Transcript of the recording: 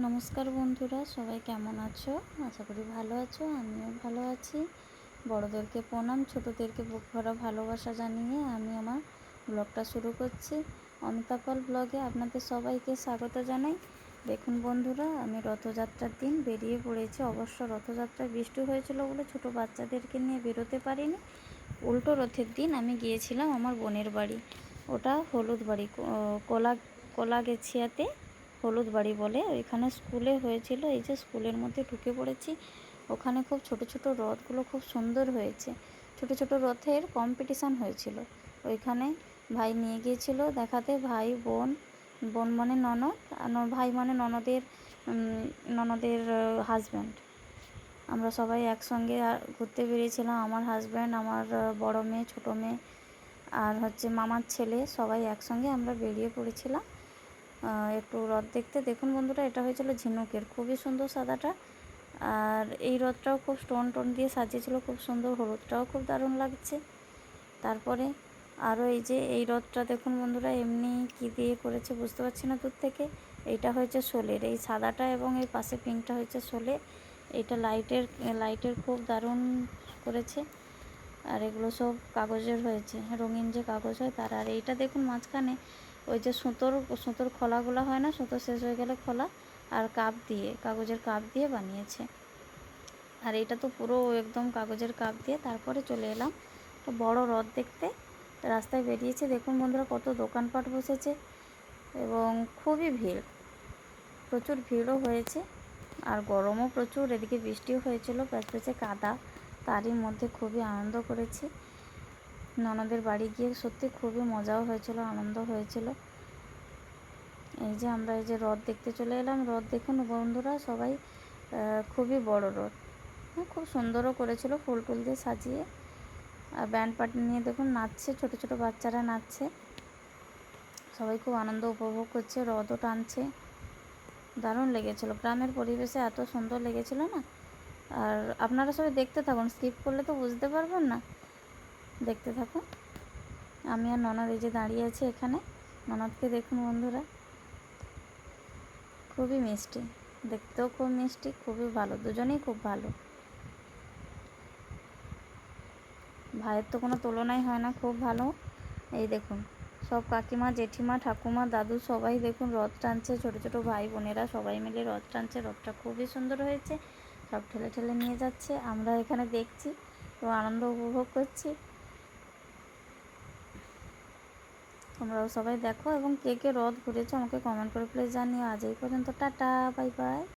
নমস্কার বন্ধুরা, সবাই কেমন আছো? আশা করি ভালো আছো। আমিও ভালো আছি। বড়োদেরকে প্রণাম, ছোটোদেরকে বুক ভরা ভালোবাসা জানিয়ে আমি আমার ব্লগটা শুরু করছি। অমিতা পাল ব্লগে আপনাদের সবাইকে স্বাগত জানাই। দেখুন বন্ধুরা, আমি রথযাত্রার দিন বেরিয়ে পড়েছি। অবশ্য রথযাত্রায় বৃষ্টি হয়েছিল বলে ছোটো বাচ্চাদেরকে নিয়ে বেরোতে পারিনি। উল্টো রথের দিন আমি গিয়েছিলাম আমার বোনের বাড়ি। ওটা হলুদ বাড়ি, কোলাগেছিয়াতে হলুদ বাড়ি বলে। ওইখানে স্কুলে হয়েছিল। এই যে স্কুলের মধ্যে ঢুকে পড়েছি। ওখানে খুব ছোট ছোট রথগুলো খুব সুন্দর হয়েছে। ছোট ছোট রথের কম্পিটিশান হয়েছিল। ওইখানে ভাই নিয়ে গিয়েছিল দেখাতে। ভাই, বোন, বোন মানে ননদ, আর ভাই মানে ননদের হাজব্যান্ড। আমরা সবাই একসঙ্গে ঘুরতে বেরিয়েছিলাম। আমার হাজব্যান্ড, আমার বড় মেয়ে, ছোটো মেয়ে, আর মামার ছেলে, সবাই একসঙ্গে আমরা বেরিয়ে পড়েছিলাম একটু রথ দেখতে। দেখুন বন্ধুরা, এটা হয়েছিল ঝিনুকের, খুবই সুন্দর সাদাটা। আর এই রথটাও খুব স্টোন দিয়ে সাজিয়েছিল, খুব সুন্দর। হলুদটাও খুব দারুণ লাগছে। তারপরে আরও এই রথটা দেখুন বন্ধুরা, এমনি কি দিয়ে করেছে বুঝতে পারছি না দূর থেকে। এইটা হয়েছে শোলের, এই সাদাটা এবং এই পাশে পিঙ্কটা হয়েছে শোলে। এটা লাইটের খুব দারুণ করেছে। আর এগুলো সব কাগজের হয়েছে, রঙিন যে কাগজ হয় তার। আর এইটা দেখুন মাঝখানে ওই যে সুতোর খোলাগুলো হয় না, সুতো শেষ হয়ে গেলে খোলা, আর কাগজের কাপ দিয়ে বানিয়েছে। আর এটা তো পুরো একদম কাগজের কাপ দিয়ে। তারপরে চলে এলাম বড় রথ দেখতে। রাস্তায় বেরিয়েছে। দেখুন বন্ধুরা, কত দোকানপাট বসেছে এবং খুবই ভিড়, প্রচুর ভিড়ও হয়েছে। আর গরমও প্রচুর। এদিকে বৃষ্টিও হয়েছিল, প্যাচপ্যাচে কাদা। তারই মধ্যে খুবই আনন্দ করেছি। ননদের বাড়ি গিয়ে সত্যি খুবই মজাও হয়েছিল, আনন্দ হয়েছিল। আমরা রথ দেখতে চলে এলাম। রথ দেখুন বন্ধুরা সবাই, খুবই বড় রথ, খুব সুন্দরও করেছিল ফুল টুল দিয়ে সাজিয়ে। আর ব্যান্ড পার্টি নিয়ে দেখুন নাচছে, ছোট ছোট বাচ্চারা নাচছে। সবাই খুব আনন্দ উপভোগ করছে, রথও টানছে। দারুণ লেগেছিল, গ্রামের পরিবেশে এত সুন্দর লেগেছিল না। আর আপনারা সবাই দেখতে থাকুন, স্কিপ করলে তো বুঝতে পারবেন না। দেখতে থাকুন। আমি আর ননদ দাঁড়িয়ে আছি এখানে। ননদকে দেখুন বন্ধুরা, খুবই মিষ্টি, দেখতেও খুব মিষ্টি, খুবই ভালো, দুজনেই খুব ভালো। ভাইয়ের তো কোনো তুলনাই হয় না, খুব ভালো। এই দেখুন, সব কাকিমা, জেঠিমা, ঠাকুমা, দাদু সবাই দেখুন রথ টানছে। ছোট ছোট ভাই বোনেরা সবাই মিলে রথ টানছে। রথটা খুবই সুন্দর হয়েছে, সব ঠেলে ঠেলে নিয়ে যাচ্ছে। আমরা এখানে দেখছি তো আনন্দ উপভোগ করছি। তোমরাও সবাই দেখো এবং কে কে রথ ঘুরেছো আমাকে কমেন্ট করে প্লিজ জানিও। আজ এই পর্যন্ত, টাটা, বাই বাই।